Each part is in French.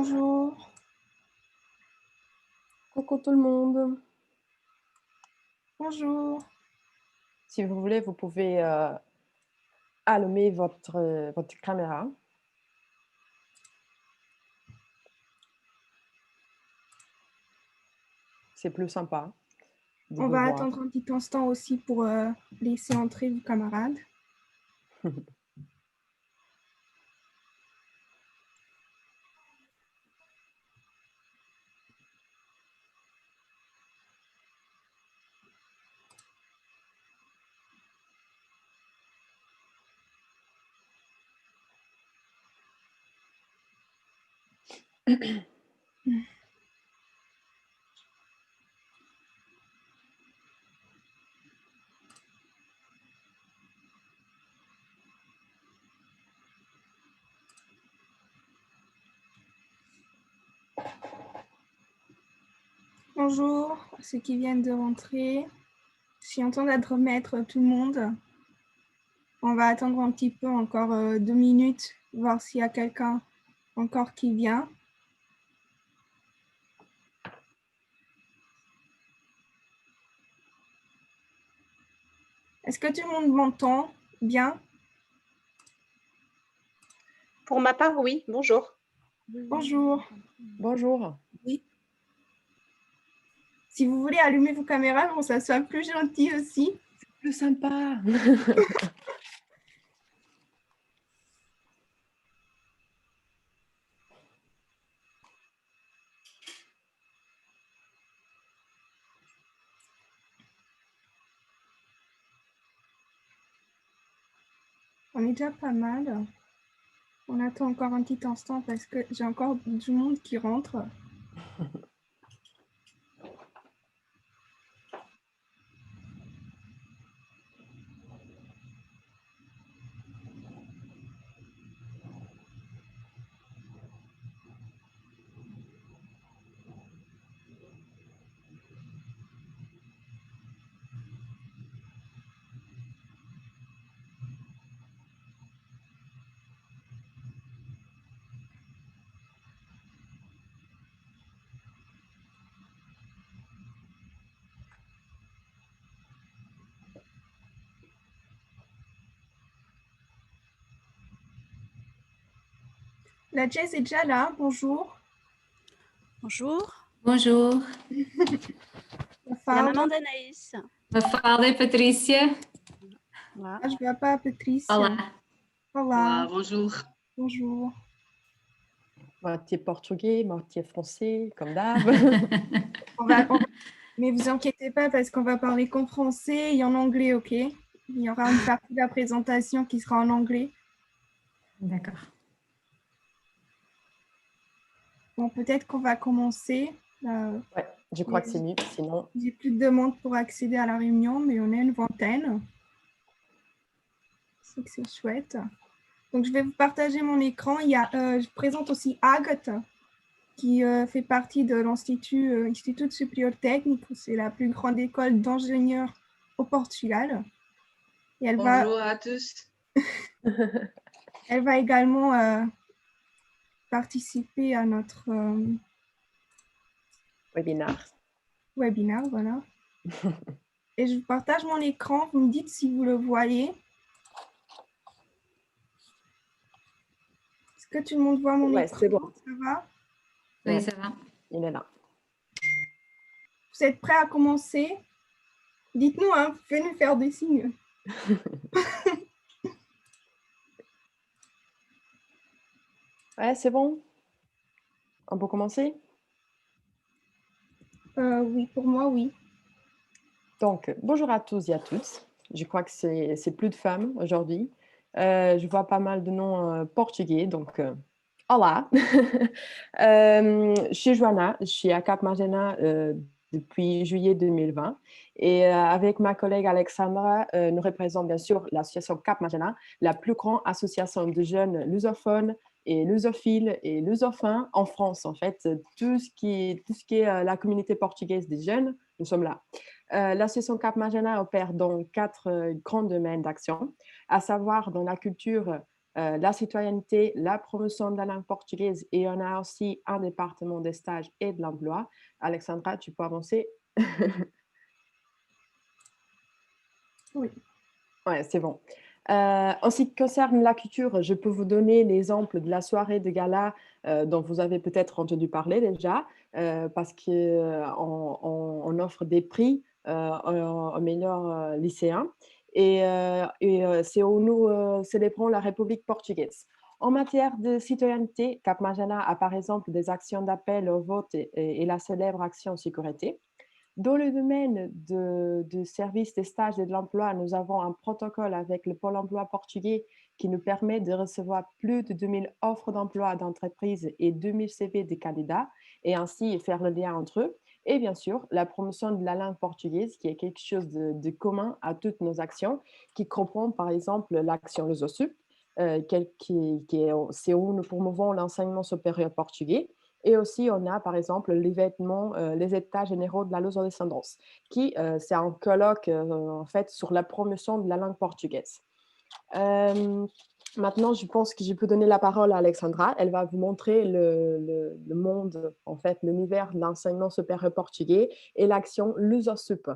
Bonjour. Coucou tout le monde. Bonjour. Si vous voulez, vous pouvez allumer votre caméra. C'est plus sympa de On vous va voir. attendre un petit instant aussi pour laisser entrer vos camarades. Bonjour à ceux qui viennent de rentrer. Je suis en train de remettre tout le monde. On va attendre un petit peu, encore 2 minutes, voir s'il y a quelqu'un encore qui vient. Est-ce que tout le monde m'entend bien? Pour ma part, oui. Bonjour. Bonjour. Bonjour. Oui. Si vous voulez allumer vos caméras pour que ça soit plus gentil aussi. C'est plus sympa. On est déjà pas mal. On attend encore un petit instant parce que j'ai encore du monde qui rentre. La Jess est déjà là, bonjour. Bonjour. Bonjour. La maman d'Anaïs. Mafalda e Patrícia. Voilà. Ah, je vois pas Patrice. Olá. Olá. Bonjour. Bonjour. Moitié portugais, moitié français, comme d'hab. Mais vous inquiétez pas parce qu'on va parler qu'en français et en anglais, ok? Il y aura une partie de la présentation qui sera en anglais. D'accord. Bon, peut-être qu'on va commencer. Ouais, je crois que c'est mieux, sinon... J'ai plus de demandes pour accéder à la réunion, mais on est une vingtaine. C'est que c'est chouette. Donc, je vais vous partager mon écran. Je présente aussi Agathe, qui fait partie de l'Institut Instituto Superior Técnico. C'est la plus grande école d'ingénieurs au Portugal. Et Bonjour à tous. Elle va également participer à notre Webinaire. webinaire, voilà. Et je partage mon écran. Vous me dites si vous le voyez. Est-ce que tout le monde voit mon écran? C'est bon. Ça va? Oui, ça va. Il est là. Vous êtes prêts à commencer? Dites-nous, hein, vous pouvez nous faire des signes. Ouais, c'est bon. On peut commencer? Oui, pour moi, oui. Donc, bonjour à tous et à toutes. Je crois que c'est plus de femmes aujourd'hui. Je vois pas mal de noms portugais, donc olá. Je suis Joana, je suis à Cap Magena depuis juillet 2020 et avec ma collègue Alexandra, nous représentons bien sûr l'association Cap Magena, la plus grande association de jeunes lusophones et lusophiles et lusophones en France. En fait, tout ce qui est la communauté portugaise des jeunes, nous sommes là. L'association Cap Magena opère dans 4 grands domaines d'action, à savoir dans la culture la citoyenneté, la promotion de la langue portugaise et on a aussi un département des stages et de l'emploi. Alexandra, tu peux avancer? Oui. Ouais, c'est bon. En ce qui concerne la culture, je peux vous donner l'exemple de la soirée de gala dont vous avez peut-être entendu parler déjà, parce qu'on offre des prix aux meilleurs lycéens. C'est où nous célébrons la République portugaise. En matière de citoyenneté, Cap Magena a par exemple des actions d'appel au vote et la célèbre action sécurité. Dans le domaine du service des stages et de l'emploi, nous avons un protocole avec le Pôle emploi portugais qui nous permet de recevoir plus de 2000 offres d'emploi d'entreprises et 2000 CV des candidats et ainsi faire le lien entre eux. Et bien sûr, la promotion de la langue portugaise qui est quelque chose de commun à toutes nos actions, qui comprend par exemple l'action Lusosup, c'est où nous promouvons l'enseignement supérieur portugais. Et aussi, on a par exemple l'événement, les États généraux de la luso-descendance, qui c'est un colloque en fait sur la promotion de la langue portugaise. Maintenant, je pense que je peux donner la parole à Alexandra. Elle va vous montrer le monde, en fait, l'univers de l'enseignement supérieur portugais et l'action Lusosup.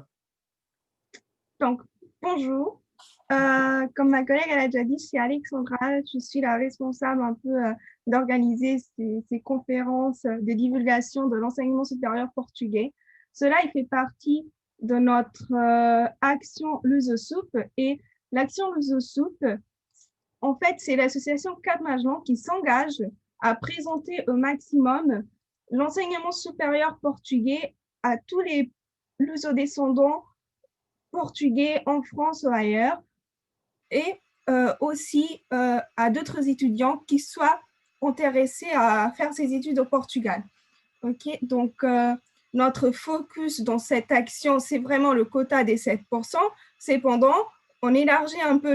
Donc, bonjour. Comme ma collègue elle a déjà dit, je suis Alexandra. Je suis la responsable un peu d'organiser ces conférences de divulgation de l'enseignement supérieur portugais. Cela, il fait partie de notre action Lusosup. Et l'action Lusosup, en fait, c'est l'association Cap Magena qui s'engage à présenter au maximum l'enseignement supérieur portugais à tous les luso-descendants portugais en France ou ailleurs, et aussi à d'autres étudiants qui soient intéressés à faire ces études au Portugal. Okay? Donc, notre focus dans cette action, c'est vraiment le quota des 7%. Cependant, on élargit un peu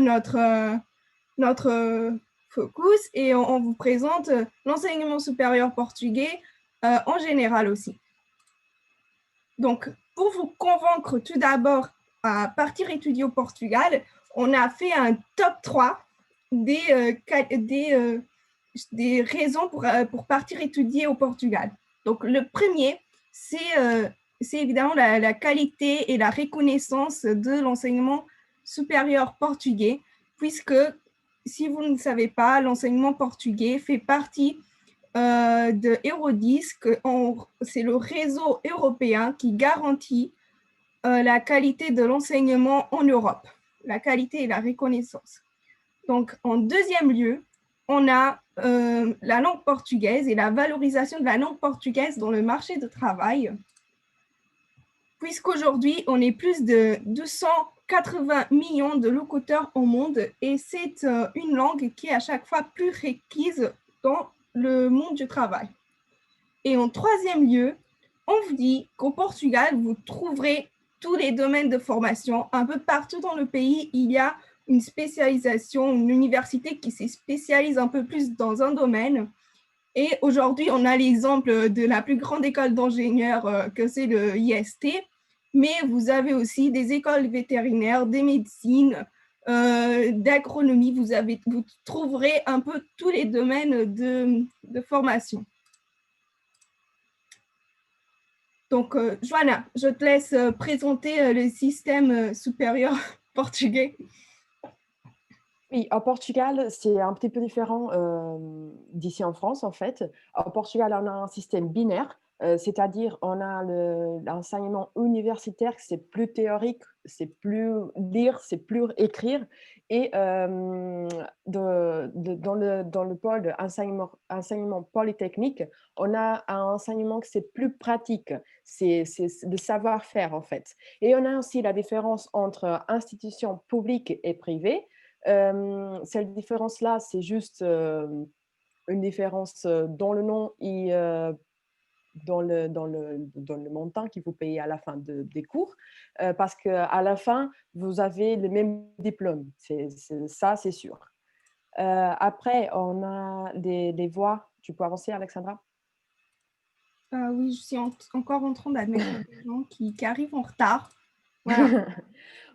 notre focus et on vous présente l'enseignement supérieur portugais en général aussi. Donc, pour vous convaincre tout d'abord à partir étudier au Portugal, on a fait un top 3 des raisons pour partir étudier au Portugal. Donc, le premier, c'est évidemment la qualité et la reconnaissance de l'enseignement supérieur portugais, puisque, si vous ne savez pas, l'enseignement portugais fait partie de Eurodisc. C'est le réseau européen qui garantit la qualité de l'enseignement en Europe, la qualité et la reconnaissance. Donc, en deuxième lieu, on a la langue portugaise et la valorisation de la langue portugaise dans le marché du travail, puisqu'aujourd'hui, on est plus de 280 millions de locuteurs au monde et c'est une langue qui est à chaque fois plus requise dans le monde du travail. Et en troisième lieu, on vous dit qu'au Portugal, vous trouverez tous les domaines de formation. Un peu partout dans le pays, il y a une spécialisation, une université qui se spécialise un peu plus dans un domaine. Et aujourd'hui, on a l'exemple de la plus grande école d'ingénieurs que c'est le IST, mais vous avez aussi des écoles vétérinaires, des médecines, d'agronomie. Vous trouverez un peu tous les domaines de formation. Donc, Joana, je te laisse présenter le système supérieur portugais. Oui, au Portugal, c'est un petit peu différent d'ici en France, en fait. Au Portugal, on a un système binaire, c'est-à-dire on a l'enseignement universitaire, c'est plus théorique, c'est plus lire, c'est plus écrire. Et dans le pôle enseignement polytechnique, on a un enseignement qui c'est plus pratique, c'est le savoir-faire, en fait. Et on a aussi la différence entre institutions publiques et privées. Cette différence-là, c'est juste une différence dans le nom et dans le montant qu'il faut payer à la fin des cours, parce qu'à la fin, vous avez le même diplôme. Ça, c'est sûr. Après, on a des voies. Tu peux avancer, Alexandra? Oui, je suis encore en train d'admettre des gens qui arrivent en retard. Voilà.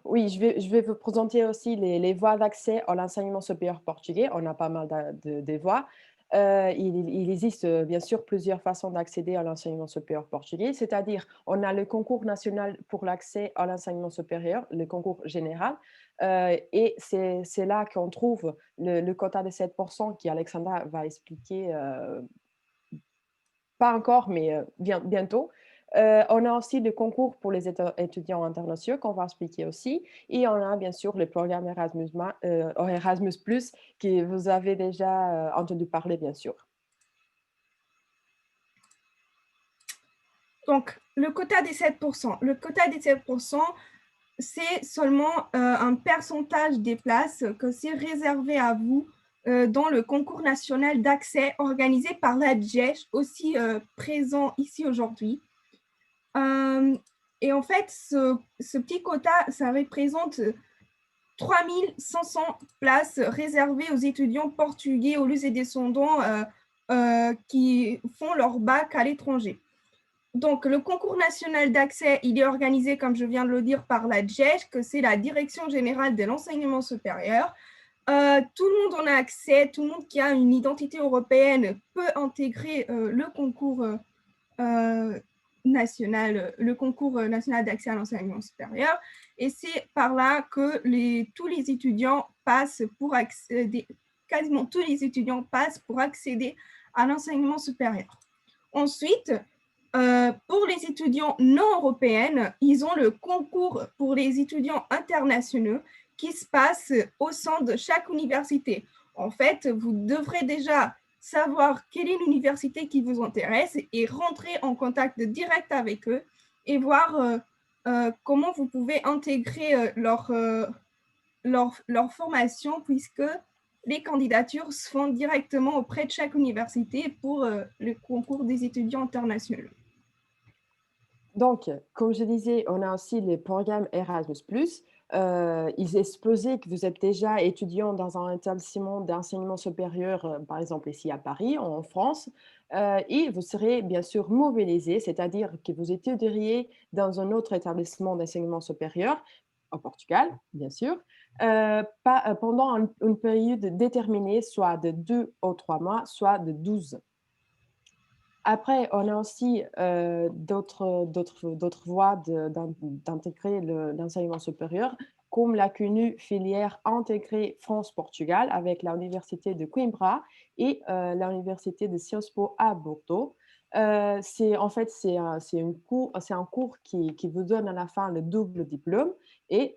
Oui, je vais vous présenter aussi les voies d'accès à l'enseignement supérieur portugais. On a pas mal de voies. Il existe bien sûr plusieurs façons d'accéder à l'enseignement supérieur portugais, c'est-à-dire on a le concours national pour l'accès à l'enseignement supérieur, le concours général, et c'est là qu'on trouve le quota de 7% qui Alexandra va expliquer, pas encore, mais bientôt. On a aussi le concours pour les étudiants internationaux qu'on va expliquer aussi. Et on a bien sûr le programme Erasmus+, que vous avez déjà entendu parler, bien sûr. Donc, le quota des 7%. Le quota des 7%, c'est seulement un pourcentage des places que c'est réservé à vous dans le concours national d'accès organisé par la GESH, aussi présent ici aujourd'hui. Et en fait, ce petit quota, ça représente 3500 places réservées aux étudiants portugais, aux et descendants qui font leur bac à l'étranger. Donc, le concours national d'accès, il est organisé, comme je viens de le dire, par la DGESH, que c'est la Direction générale de l'enseignement supérieur. Tout le monde en a accès, tout le monde qui a une identité européenne peut intégrer le concours national d'accès à l'enseignement supérieur. Et c'est par là que tous les étudiants passent pour accéder, quasiment tous les étudiants passent pour accéder à l'enseignement supérieur. Ensuite, pour les étudiants non européens, ils ont le concours pour les étudiants internationaux qui se passe au sein de chaque université. En fait, vous devrez déjà savoir quelle est l'université qui vous intéresse et rentrer en contact direct avec eux et voir comment vous pouvez intégrer leur formation, puisque les candidatures se font directement auprès de chaque université pour le concours des étudiants internationaux. Donc, comme je disais, on a aussi les programmes Erasmus+. Il est supposé que vous êtes déjà étudiant dans un établissement d'enseignement supérieur, par exemple ici à Paris, en France, et vous serez bien sûr mobilisé, c'est-à-dire que vous étudieriez dans un autre établissement d'enseignement supérieur, au Portugal, bien sûr, pendant une période déterminée, soit de 2 ou 3 mois, soit de 12. Après, on a aussi d'autres voies d'intégrer l'enseignement supérieur, comme la connue filière intégrée France-Portugal avec l'Université de Coimbra et l'Université de Sciences Po à Bordeaux. C'est un cours qui vous donne à la fin le double diplôme, et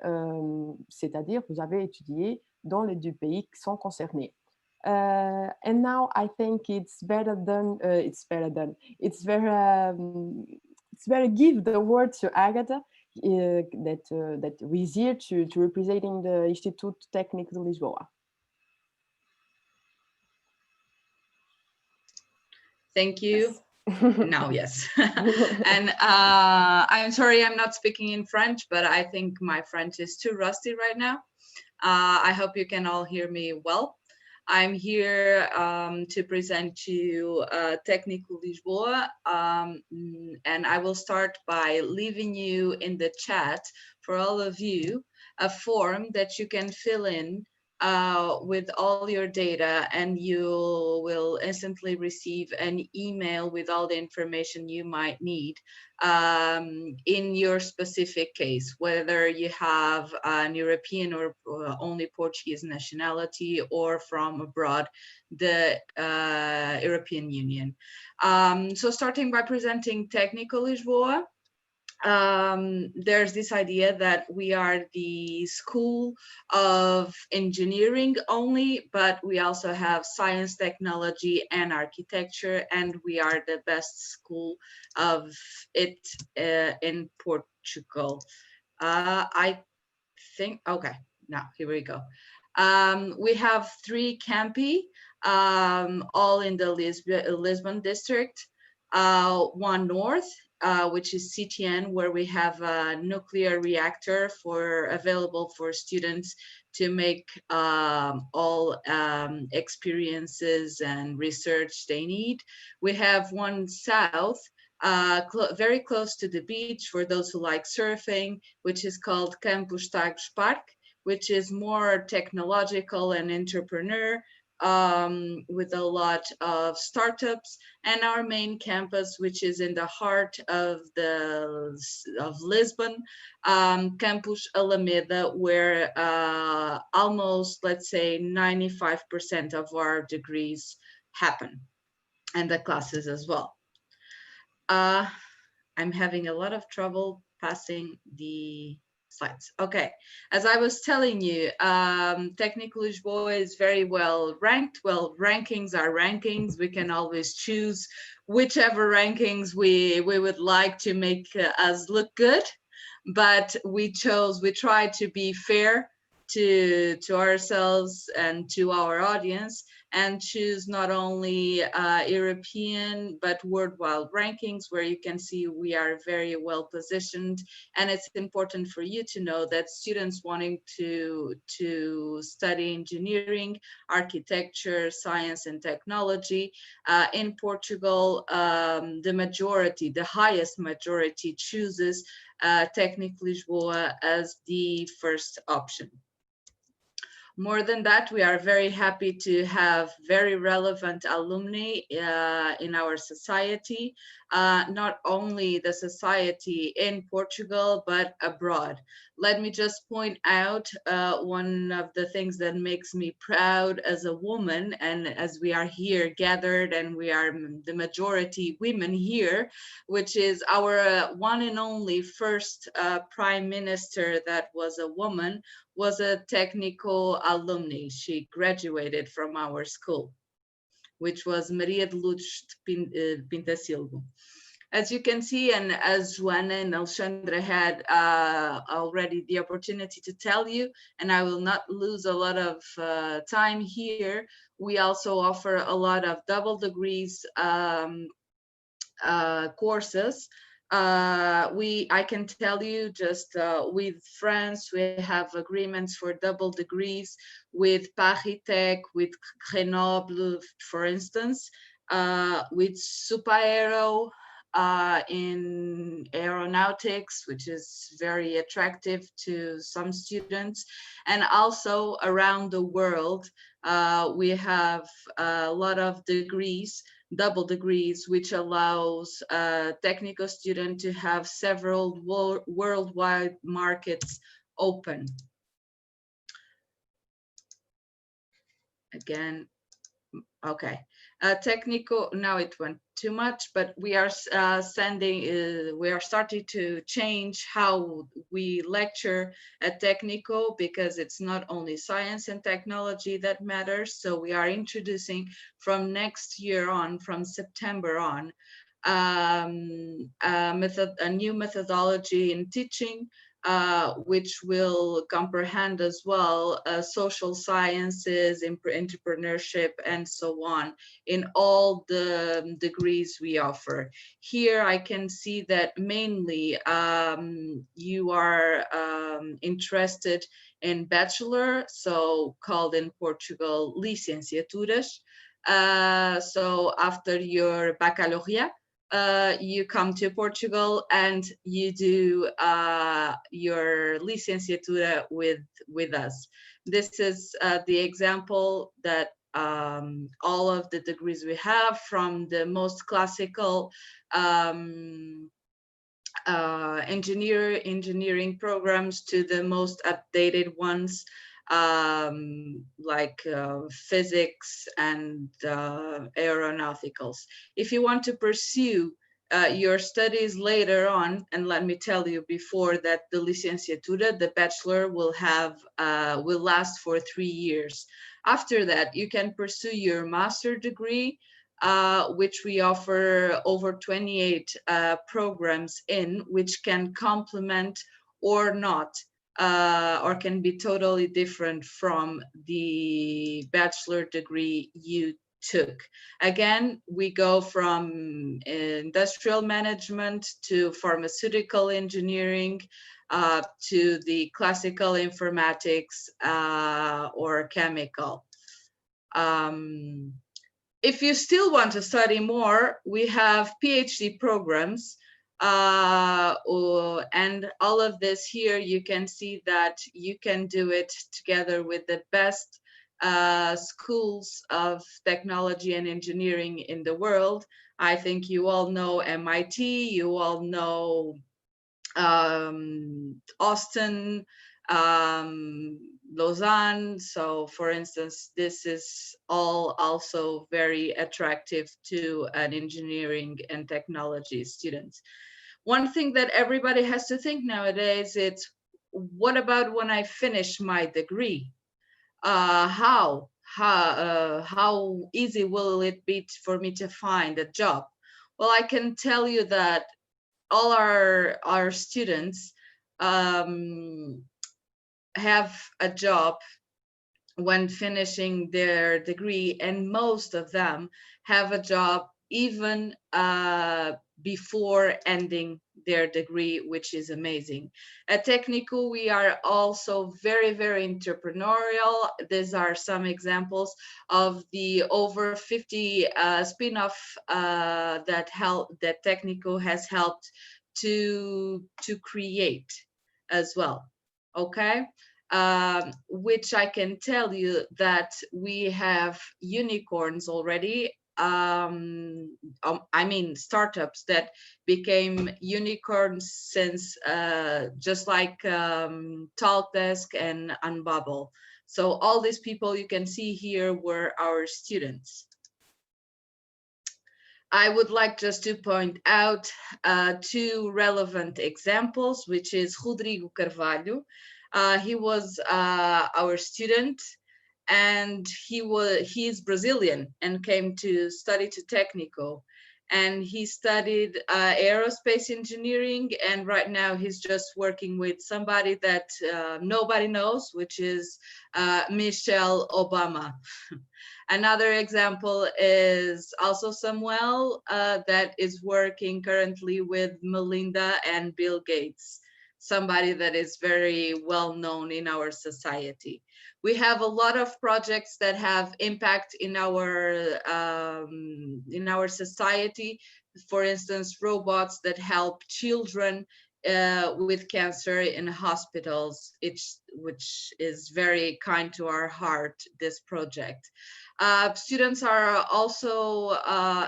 c'est-à-dire vous avez étudié dans les deux pays qui sont concernés. And now I think it's better give the word to Agatha that is here to representing the Instituto Técnico de Lisboa. Thank you. Now, yes. And I'm sorry I'm not speaking in French, but I think my French is too rusty right now. I hope you can all hear me well. I'm here to present to you Técnico Lisboa, and I will start by leaving you in the chat, for all of you, a form that you can fill in with all your data, and you will instantly receive an email with all the information you might need in your specific case, whether you have an European or only Portuguese nationality or from abroad, the European Union. So starting by presenting Técnico Lisboa, there's this idea that we are the school of engineering only, but we also have science, technology, and architecture, and we are the best school of it in Portugal. I think, okay, now here we go. We have 3 campi, all in the Lisbon district, one north, which is CTN, where we have a nuclear reactor available for students to make all experiences and research they need. We have one south, very close to the beach for those who like surfing, which is called Campus Tagus Park, which is more technological and entrepreneur, with a lot of startups, and our main campus, which is in the heart of Lisbon, Campus Alameda, where almost, let's say, 95% of our degrees happen, and the classes as well. I'm having a lot of trouble passing the slides. Okay, as I was telling you, Técnico Lisboa is very well ranked. Well, rankings are rankings. We can always choose whichever rankings we would like to make us look good, but we tried to be fair to ourselves and to our audience, and choose not only European but worldwide rankings, where you can see we are very well positioned. And it's important for you to know that students wanting to study engineering, architecture, science and technology in Portugal, the highest majority chooses Técnico Lisboa as the first option. More than that, we are very happy to have very relevant alumni in our society, not only the society in Portugal, but abroad. Let me just point out one of the things that makes me proud as a woman, and as we are here gathered and we are the majority women here, which is our one and only first Prime Minister that was a woman, was a technical alumni. She graduated from our school, which was Maria de Lourdes Pintasilgo. As you can see, and as Joana and Alexandra had already the opportunity to tell you, and I will not lose a lot of time here, we also offer a lot of double degrees courses. I can tell you just with France, we have agreements for double degrees with Paris Tech, with Grenoble, for instance, with Supaero in aeronautics, which is very attractive to some students. And also around the world, we have a lot of degrees, double degrees, which allows a technical student to have several worldwide markets open. Again, okay. Technical, now it went too much, but we are starting to change how we lecture at Technico, because it's not only science and technology that matters. So we are introducing from next year on, from September on, a new methodology in teaching, which will comprehend as well social sciences, entrepreneurship, and so on, in all the degrees we offer. Here I can see that mainly you are interested in bachelor, so called in Portugal licenciaturas. So after your baccalaureate, you come to Portugal and you do your licenciatura with us. This is the example that all of the degrees we have, from the most classical engineering programs to the most updated ones, like physics and aeronauticals. If you want to pursue your studies later on, and let me tell you before that the licenciatura, the bachelor, will last for 3 years. After that, you can pursue your master degree, which we offer over 28 programs in, which can complement or not, or can be totally different from the bachelor degree you took. Again, we go from industrial management to pharmaceutical engineering, to the classical informatics or chemical. if you still want to study more, we have PhD programs. And all of this here, you can see that you can do it together with the best schools of technology and engineering in the world. I think you all know MIT, you all know Austin, Lausanne. So for instance, this is all also very attractive to an engineering and technology student. One thing that everybody has to think nowadays is, what about when I finish my degree? How easy will it be for me to find a job? Well, I can tell you that all our students have a job when finishing their degree, and most of them have a job even before ending their degree, which is amazing. At Technico, we are also very, very entrepreneurial. These are some examples of the over 50 spin-off that Technico has helped to create as well. Okay. Which I can tell you that we have unicorns already. I mean, startups that became unicorns since just like Talkdesk and Unbubble. So all these people you can see here were our students. I would like just to point out two relevant examples, which is Rodrigo Carvalho. He was our student, and he is Brazilian and came to study to Technico, and he studied aerospace engineering, and right now he's just working with somebody that nobody knows, which is Michelle Obama. Another example is also Samuel that is working currently with Melinda and Bill Gates, somebody that is very well known in our society. We have a lot of projects that have impact in our society. For instance, robots that help children with cancer in hospitals, which is very kind to our heart, this project. Students are also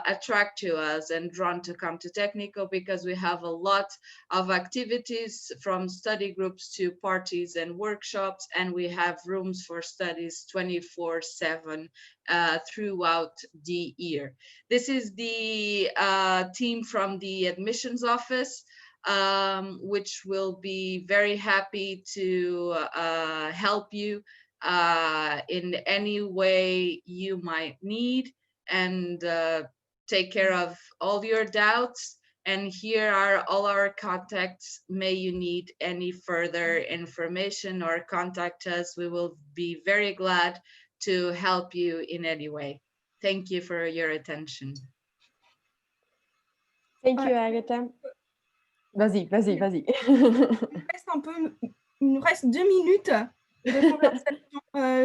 attracted to us and drawn to come to Technico because we have a lot of activities, from study groups to parties and workshops, and we have rooms for studies 24/7 throughout the year. This is the team from the admissions office, which will be very happy to help you in any way you might need, and take care of all your doubts. And here are all our contacts. May you need any further information or contact us. We will be very glad to help you in any way. Thank you for your attention. Thank you, Agatha. Vas-y. Il nous reste 2 minutes de conversation.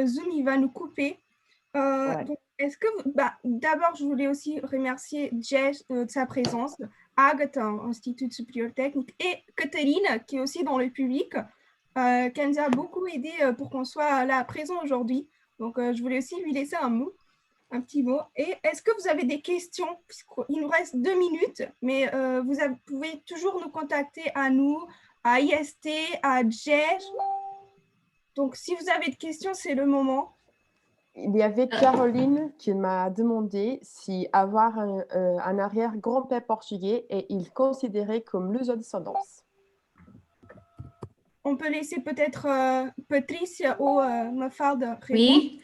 Zoom, il va nous couper. Ouais. Donc, est-ce que d'abord, je voulais aussi remercier Jess de sa présence, Agatha, Institut supérieur technique, et Catherine, qui est aussi dans le public, qui nous a beaucoup aidé pour qu'on soit là présent aujourd'hui. Donc, je voulais aussi lui laisser un petit mot. Et est-ce que vous avez des questions? Il nous reste 2 minutes, mais vous pouvez toujours nous contacter à nous, à IST, à Jess. Donc, si vous avez des questions, c'est le moment. Il y avait Caroline qui m'a demandé si avoir un arrière-grand-père portugais est il considéré comme luso-descendance. On peut laisser peut-être Patricia ou Mafalda répondre. Oui,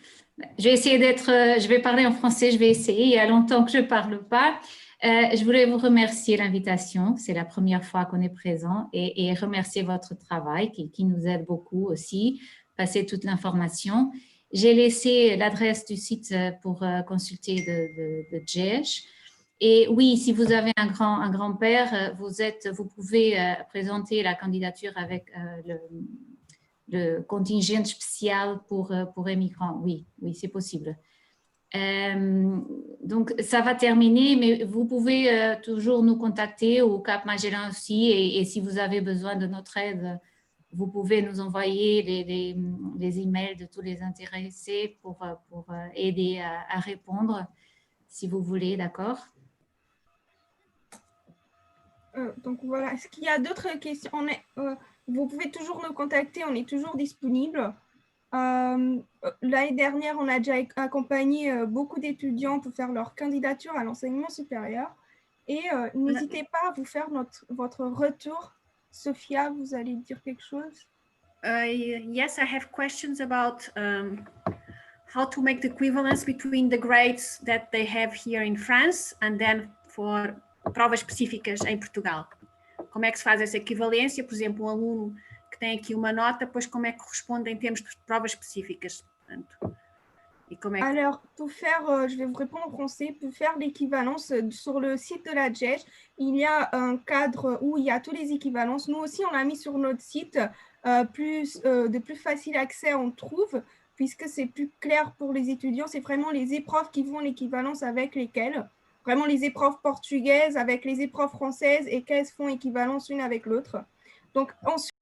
je vais parler en français, je vais essayer. Il y a longtemps que je ne parle pas. Je voulais vous remercier l'invitation. C'est la première fois qu'on est présent et remercier votre travail qui nous aide beaucoup aussi, passer toute l'information. J'ai laissé l'adresse du site pour consulter de Jess. Et oui, si vous avez un grand-père, vous pouvez présenter la candidature avec le contingent spécial pour immigrants. Oui, c'est possible. Donc, ça va terminer, mais vous pouvez toujours nous contacter au Cap Magellan aussi. Et si vous avez besoin de notre aide, vous pouvez nous envoyer les emails de tous les intéressés pour aider à répondre, si vous voulez, d'accord? Donc voilà, est-ce qu'il y a d'autres questions? Vous pouvez toujours nous contacter, on est toujours disponible. L'année dernière, on a déjà accompagné beaucoup d'étudiants pour faire leur candidature à l'enseignement supérieur. Et n'hésitez pas à vous faire votre retour. Sophia, vous allez dire quelque chose? Yes, I have questions about how to make the equivalence between the grades that they have here in France and then for provas específicas em Portugal. Como é que se faz essa equivalência? Por exemplo, um aluno que tem aqui uma nota, pois como é que corresponde em termos de provas específicas? Portanto, et comment... Alors, pour faire, je vais vous répondre en français, pour faire l'équivalence sur le site de la JEJ, il y a un cadre où il y a toutes les équivalences. Nous aussi, on l'a mis sur notre site, de plus facile accès, on trouve, puisque c'est plus clair pour les étudiants. C'est vraiment les épreuves qui font l'équivalence avec lesquelles. Vraiment les épreuves portugaises avec les épreuves françaises et qu'elles font équivalence l'une avec l'autre. Donc, ensuite,